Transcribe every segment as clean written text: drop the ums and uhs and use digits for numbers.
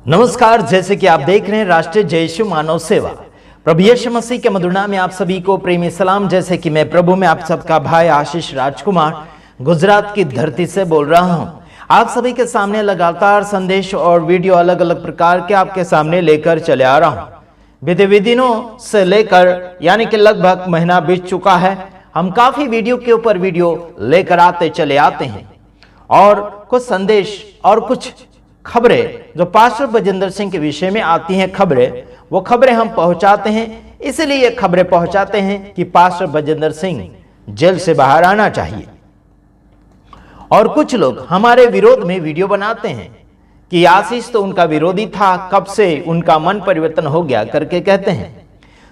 नमस्कार, जैसे कि आप देख रहे हैं राष्ट्रीय जय यीशु मानव सेवा। प्रभु यीशु मसीह के मधुर नाम में आप सभी को प्रेमी सलाम। जैसे कि मैं प्रभु में आप सबका भाई आशीष राजकुमार गुजरात की धरती से बोल रहा हूं। आप सभी के सामने लगातार संदेश और वीडियो अलग अलग प्रकार के आपके सामने लेकर चले आ रहा हूं। बीते दिनों से लेकर यानी कि लगभग महीना बीत चुका है, हम काफी वीडियो के ऊपर वीडियो लेकर चले आते हैं और कुछ संदेश और कुछ खबरें जो पास्टर बजेंद्र सिंह के विषय में आती हैं वो खबरें हम पहुंचाते हैं। इसलिए ये खबरें पहुंचाते हैं कि पास्टर बजेंद्र सिंह जेल से बाहर आना चाहिए। और कुछ लोग हमारे विरोध में वीडियो बनाते हैं कि आशीष तो उनका विरोधी था, कब से उनका मन परिवर्तन हो गया करके कहते हैं।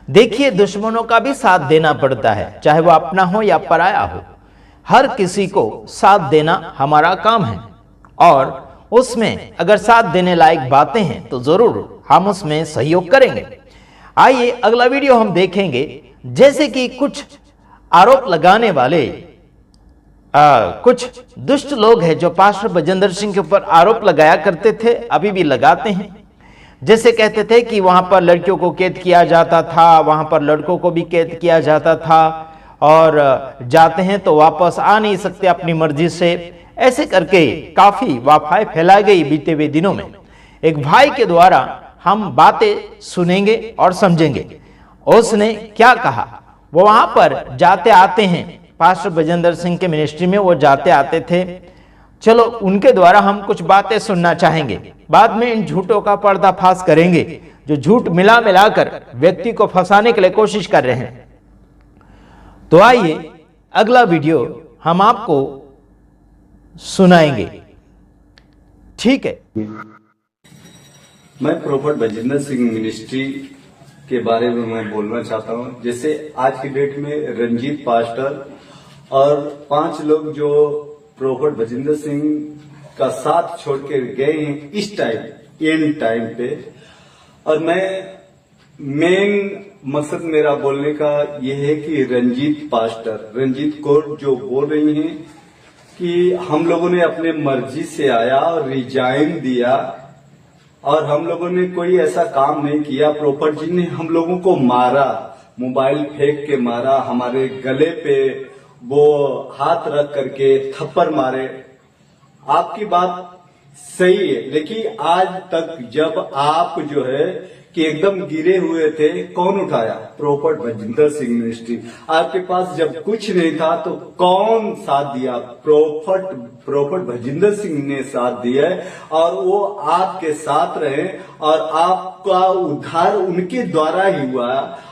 देखिए, दुश्मनों का भी साथ देना पड़ता है, चाहे वो अपना हो या पराया हो। हर किसी को साथ देना हमारा काम है और उसमें अगर साथ देने लायक बातें हैं तो जरूर हम उसमें सहयोग करेंगे। आइए अगला वीडियो हम देखेंगे। जैसे कि कुछ आरोप लगाने वाले कुछ दुष्ट लोग हैं जो पास्टर बजेंद्र सिंह के ऊपर आरोप लगाया करते थे, अभी भी लगाते हैं। जैसे कहते थे कि वहां पर लड़कियों को कैद किया जाता था, वहां पर लड़कों को भी कैद किया जाता था और जाते हैं तो वापस आ नहीं सकते अपनी मर्जी से। ऐसे करके काफी वाफाई फैलाई गई बीते हुए दिनों में। एक भाई के द्वारा हम बातें सुनेंगे और समझेंगे उसने क्या कहा। वो वहां पर जाते आते हैं, पास्टर बजेंद्र सिंह के मिनिस्ट्री में वो जाते आते थे। चलो उनके द्वारा हम कुछ बातें सुनना चाहेंगे। बाद में इन झूठों का पर्दाफाश करेंगे जो झूठ मिलाकर व्यक्ति को फंसाने के लिए कोशिश कर रहे हैं। तो आइए अगला वीडियो हम आपको सुनाएंगे, ठीक है। मैं प्रोफेट बजेंद्र सिंह मिनिस्ट्री के बारे में मैं बोलना चाहता हूं। जैसे आज की डेट में रंजीत पास्टर और 5 लोग जो प्रोफेट बजेंद्र सिंह का साथ छोड़ के गए हैं इस टाइम एंड टाइम पे, और मैं मेन मकसद मेरा बोलने का यह है कि रंजीत कौर जो बोल रही हैं कि हम लोगों ने अपने मर्जी से आया और रिजाइन दिया और हम लोगों ने कोई ऐसा काम नहीं किया। प्रोफेट जी ने हम लोगों को मारा, मोबाइल फेंक के मारा, हमारे गले पे वो हाथ रख करके थप्पड़ मारे। आपकी बात सही है, लेकिन आज तक जब आप जो है कि एकदम गिरे हुए थे, कौन उठाया? प्रोफेट बजेंद्र सिंह मिनिस्ट्री। आपके पास जब कुछ नहीं था तो कौन साथ दिया? प्रोफेट बजेंद्र सिंह ने साथ दिया और वो आपके साथ रहे और आपका उद्धार उनके द्वारा ही हुआ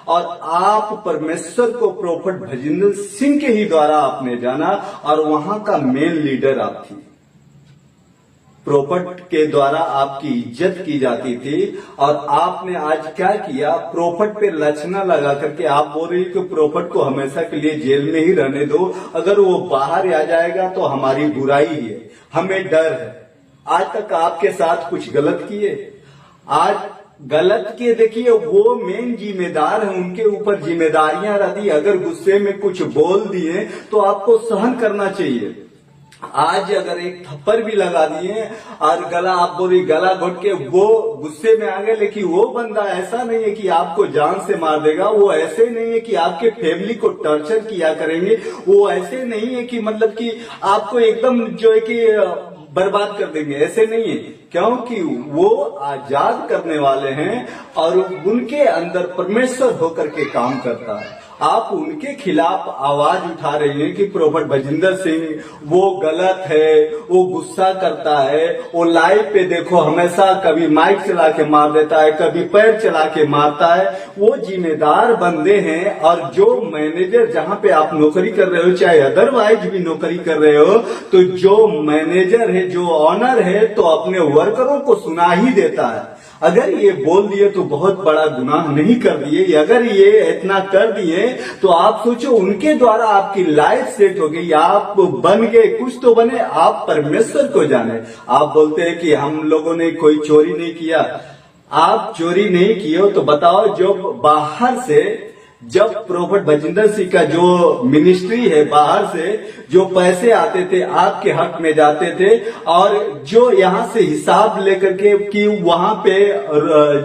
और आप परमेश्वर को प्रोफेट बजेंद्र सिंह के ही द्वारा आपने जाना और वहां का मेन लीडर आप थी। प्रोफेट के द्वारा आपकी इज्जत की जाती थी और आपने आज क्या किया? प्रोफेट पे लछना लगा करके आप बोल रही कि प्रोफेट को हमेशा के लिए जेल में ही रहने दो, अगर वो बाहर आ जाएगा तो हमारी बुराई ही है, हमें डर है। आज तक आपके साथ कुछ गलत किए, आज गलत किए। देखिए, वो मेन जिम्मेदार है, उनके ऊपर जिम्मेदारियां रहती। अगर गुस्से में कुछ बोल दिए तो आपको सहन करना चाहिए। आज अगर एक थप्पड़ भी लगा दिए और आप बोली गला घोट के वो गुस्से में आ गए, लेकिन वो बंदा ऐसा नहीं है कि आपको जान से मार देगा, वो ऐसे नहीं है कि आपके फैमिली को टॉर्चर किया करेंगे, वो ऐसे नहीं है कि मतलब कि आपको एकदम जो है कि बर्बाद कर देंगे, ऐसे नहीं है। क्योंकि वो आजाद करने वाले हैं और उनके अंदर परमेश्वर होकर के काम करता है। आप उनके खिलाफ आवाज उठा रही हैं कि प्रोफेट बजेंद्र सिंह वो गलत है, वो गुस्सा करता है, वो लाइव पे देखो हमेशा कभी माइक चला के मार देता है, कभी पैर चला के मारता है। वो जिम्मेदार बंदे हैं और जो मैनेजर जहां पे आप नौकरी कर रहे हो, चाहे अदरवाइज भी नौकरी कर रहे हो, तो जो मैनेजर है, जो ऑनर है, तो अपने वर्करों को सुना ही देता है। अगर ये बोल दिए तो बहुत बड़ा गुनाह नहीं कर दिए, अगर ये इतना कर दिए तो आप सोचो उनके द्वारा आपकी लाइफ सेट हो गई, आप बन गए, कुछ तो बने, आप परमेश्वर को जाने। आप बोलते हैं कि हम लोगों ने कोई चोरी नहीं किया। आप चोरी नहीं किए हो तो बताओ, जो बाहर से जब प्रोफेट भजिंदर सिंह का जो मिनिस्ट्री है, बाहर से जो पैसे आते थे आपके हक में जाते थे, और जो यहाँ से हिसाब लेकर के कि वहां पे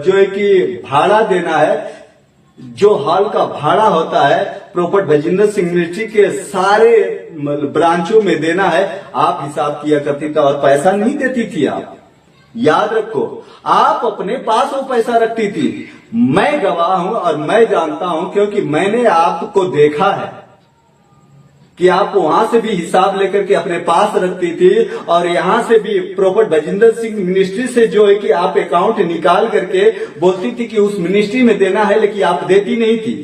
जो है कि भाड़ा देना है, जो हॉल का भाड़ा होता है प्रोफेट भजिंदर सिंह मिनिस्ट्री के सारे ब्रांचों में देना है, आप हिसाब किया करती थी और पैसा नहीं देती थी आप। याद रखो, आप अपने पास वो पैसा रखती थी। मैं गवाह हूं और मैं जानता हूं, क्योंकि मैंने आपको देखा है कि आप वहां से भी हिसाब लेकर के अपने पास रखती थी, और यहां से भी प्रोफेट भजिंदर सिंह मिनिस्ट्री से जो है कि आप अकाउंट निकाल करके बोलती थी कि उस मिनिस्ट्री में देना है, लेकिन आप देती नहीं थी।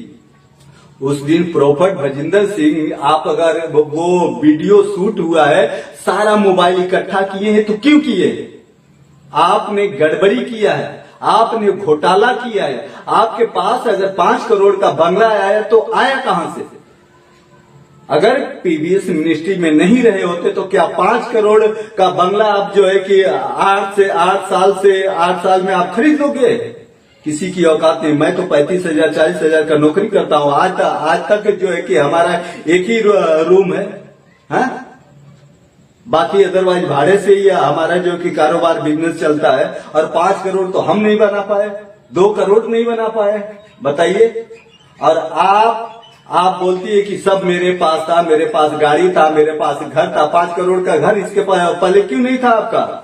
उस दिन प्रोफेट भजिंदर सिंह, आप अगर वो वीडियो शूट हुआ है, सारा मोबाइल इकट्ठा किए हैं, तो क्यों किए? आपने गड़बड़ी किया है, आपने घोटाला किया है। आपके पास अगर 5 करोड़ का बंगला आया तो आया कहां से? अगर पीबीएस मिनिस्ट्री में नहीं रहे होते तो क्या 5 करोड़ का बंगला आप जो है कि 8 साल में आप खरीद लोगे? किसी की औकात नहीं। मैं तो 35,000 40,000 का नौकरी करता हूं, आज तक जो है कि हमारा एक ही रूम है, हाँ? बाकी अदरवाइज भाड़े से ही हमारा जो कि कारोबार बिजनेस चलता है, और 5 करोड़ तो हम नहीं बना पाए, 2 करोड़ नहीं बना पाए, बताइए। और आप बोलती है कि सब मेरे पास था, मेरे पास गाड़ी था, मेरे पास घर था। 5 करोड़ का घर इसके पहले क्यों नहीं था आपका?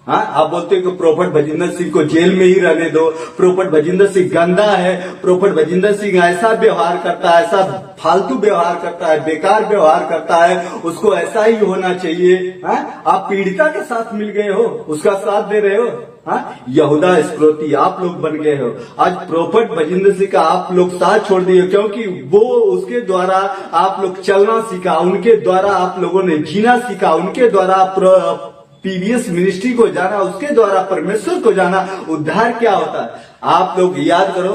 हाँ, आप बोलते हो कि प्रोफेट भजिंदर सिंह को जेल में ही रहने दो, प्रोफेट भजिंदर सिंह गंदा है, प्रोफेट भजिंदर सिंह ऐसा व्यवहार करता है, ऐसा फालतू व्यवहार करता है, बेकार व्यवहार करता है, उसको ऐसा ही होना चाहिए। हाँ, आप पीड़िता के साथ मिल गए हो, उसका साथ दे रहे हो। हाँ, यहूदा इस्करियोती आप लोग बन गए हो। आज प्रोफेट भजिंदर सिंह का आप लोग साथ छोड़ दिए, क्योंकि वो उसके द्वारा आप लोग चलना सीखा, उनके द्वारा आप लोगों ने जीना सीखा, उनके द्वारा पीबीएस मिनिस्ट्री को जाना, उसके द्वारा परमेश्वर को जाना। उद्धार क्या होता है आप लोग याद करो।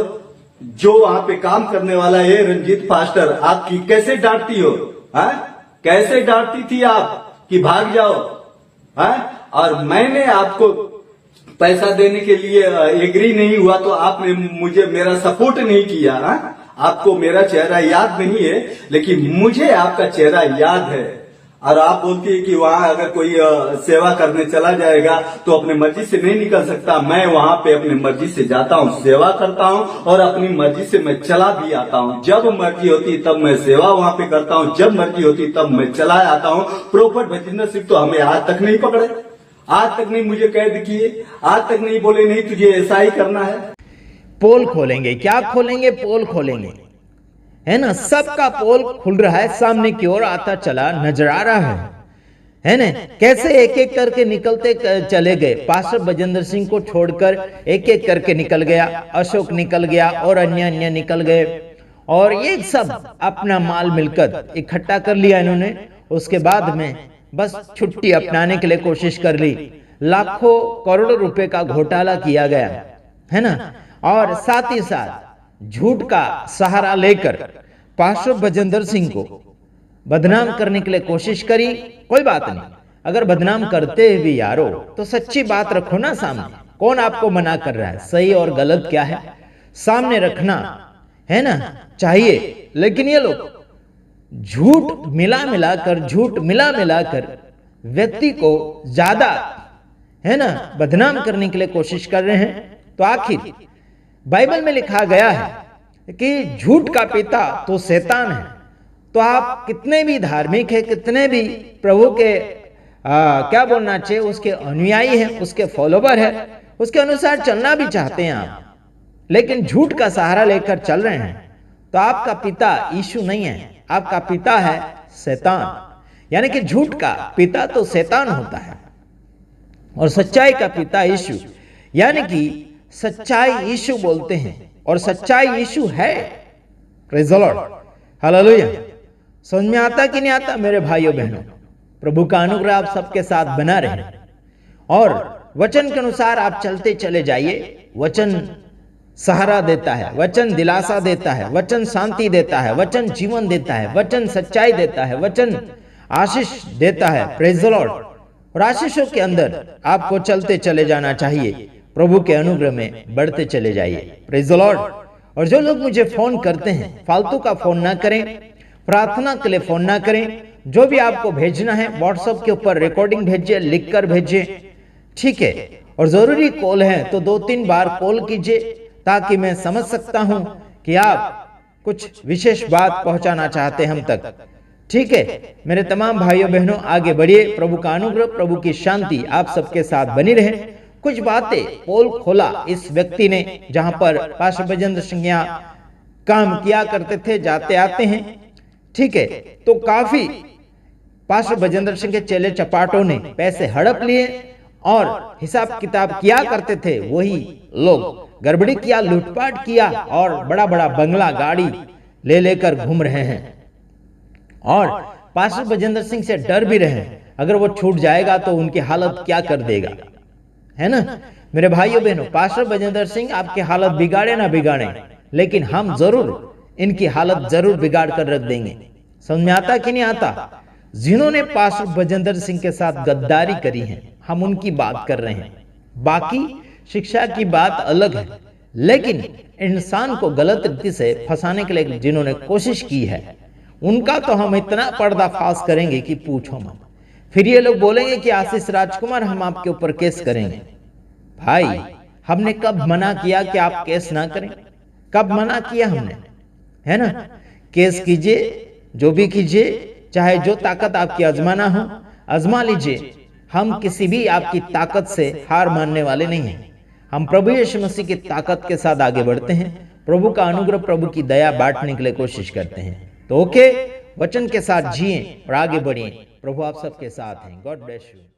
जो वहां पे काम करने वाला है रंजीत पास्टर, आपकी कैसे डांटती हो? हाँ, कैसे डांटती थी आप कि भाग जाओ? हाँ, और मैंने आपको पैसा देने के लिए एग्री नहीं हुआ तो आपने मुझे मेरा सपोर्ट नहीं किया। हाँ, आपको मेरा चेहरा याद नहीं है, लेकिन मुझे आपका चेहरा याद है। और आप बोलती है कि वहां अगर कोई सेवा करने चला जाएगा तो अपने मर्जी से नहीं निकल सकता। मैं वहां पे अपनी मर्जी से जाता हूं, सेवा करता हूं, और अपनी मर्जी से मैं चला भी आता हूं। जब मर्जी होती तब मैं सेवा वहां पे करता हूं, जब मर्जी होती तब मैं चला आता हूं। प्रोफेट भजिंदर सिंह तो हमें आज तक नहीं पकड़े, आज तक नहीं मुझे कैद किए, आज तक नहीं बोले नहीं तुझे ऐसा ही करना है। पोल खोलेंगे, क्या खोलेंगे? पोल खोलेंगे, है ना? सबका पोल खुल रहा है, सामने की ओर आता चला नजर आ रहा है ना? कैसे एक एक करके निकलते चले गए। पास्टर भजिंदर सिंह को छोड़कर एक एक करके निकल गया, अशोक निकल गया, और अन्य निकल गए, और ये सब अपना माल मिलकर इकट्ठा कर लिया इन्होंने। उसके बाद में बस छुट्टी अपनाने के लिए कोशिश कर ली। लाखों करोड़ों रुपए का घोटाला किया गया, है ना? और साथ ही साथ झूठ का सहारा लेकर पास्टर भजिंदर सिंह को बदनाम करने के लिए कोशिश करी। कोई बात नहीं, अगर बदनाम करते भी यारो तो सच्ची बात रखो ना सामने। कौन आपको मना कर रहा है? सही और गलत क्या है सामने रखना, है ना, चाहिए। लेकिन ये लोग झूठ मिला मिलाकर व्यक्ति को ज्यादा, है ना, बदनाम करने के लिए कोशिश कर रहे हैं। तो आखिर बाइबल में लिखा गया है कि झूठ का पिता तो शैतान है। तो आप कितने भी धार्मिक है, कितने भी प्रभु के क्या बोलना चाहिए, उसके अनुयायी हैं, उसके फॉलोवर है, उसके अनुसार चलना भी चाहते हैं आप, लेकिन झूठ का सहारा लेकर चल रहे हैं, तो आपका पिता यीशु नहीं है, आपका पिता है शैतान। यानी कि झूठ का पिता तो शैतान होता है और सच्चाई का पिता यीशु। यानी कि सच्चाई यीशु बोलते हैं और सच्चाई यीशु है। Praise the Lord, hallelujah. समझ में आता कि नहीं आता मेरे भाइयों बहनों? प्रभु का अनुग्रह आप सबके साथ बना रहे और वचन के अनुसार आप चलते चले जाइए। वचन सहारा देता है, वचन दिलासा देता है, वचन शांति देता है, वचन जीवन देता है, वचन सच्चाई देता है, वचन आशीष देता है। Praise the Lord. और आशीषों के अंदर आपको चलते चले जाना चाहिए, प्रभु के अनुग्रह में बढ़ते चले जाइए। Praise the Lord. और जो लोग मुझे फोन करते हैं, फालतू का फोन ना करें, प्रार्थना के लिए फोन ना करें। जो भी आपको भेजना है व्हाट्सएप के ऊपर रिकॉर्डिंग भेजिए, लिख कर भेजिए, ठीक है। और जरूरी कॉल है तो 2-3 बार कॉल कीजिए ताकि मैं समझ सकता हूं कि आप कुछ विशेष बात पहुंचाना चाहते हैं हम तक, ठीक है। मेरे तमाम भाइयों बहनों, आगे बढ़िए। प्रभु का अनुग्रह, प्रभु की शांति आप सबके साथ बनी रहे। कुछ बातें पोल खोला इस व्यक्ति ने, जहां पर पास्टर बजेंद्र सिंह यहाँ काम किया करते थे, जाते आते हैं, ठीक है। तो काफी पास्टर बजेंद्र सिंह के चेले चपाटों ने पैसे हड़प लिए और हिसाब किताब किया करते थे। वही लोग गड़बड़ी किया, लूटपाट किया और बड़ा बड़ा बंगला गाड़ी ले लेकर घूम रहे हैं और पास्टर बजेंद्र सिंह से डर भी रहे हैं, अगर वो छूट जाएगा तो उनकी हालत क्या कर देगा, है ना। मेरे भाइयों बहनों, पास्टर बजेंद्र सिंह आपकी हालत बिगाड़े ना बिगाड़े, लेकिन हम जरूर इनकी हालत जरूर बिगाड़ कर रख देंगे। समझ में आता कि नहीं आता? जिन्होंने पास्टर बजेंद्र सिंह के साथ गद्दारी करी है, हम उनकी बात कर रहे हैं। बाकी शिक्षा की बात अलग है, लेकिन इंसान को गलत रीति से फंसाने के लिए जिन्होंने कोशिश की है, उनका तो हम इतना पर्दाफाश करेंगे कि पूछो मत। फिर ये लोग बोलेंगे कि आशीष राजकुमार हम आपके ऊपर केस करेंगे। भाई, हमने कब मना किया कि आप केस ना करें? कब मना किया हमने, है ना। केस कीजिए, जो भी कीजिए, चाहे जो ताकत आपकी आजमाना हो आजमा लीजिए। हम किसी भी आपकी ताकत से हार मानने वाले नहीं हैं। हम प्रभु यीशु मसीह की ताकत के साथ आगे बढ़ते हैं, प्रभु का अनुग्रह, प्रभु की दया बांटने के लिए कोशिश करते हैं। तो ओके, वचन के साथ जिए और आगे बढ़िए। प्रभु आप सबके साथ हैं। God bless you.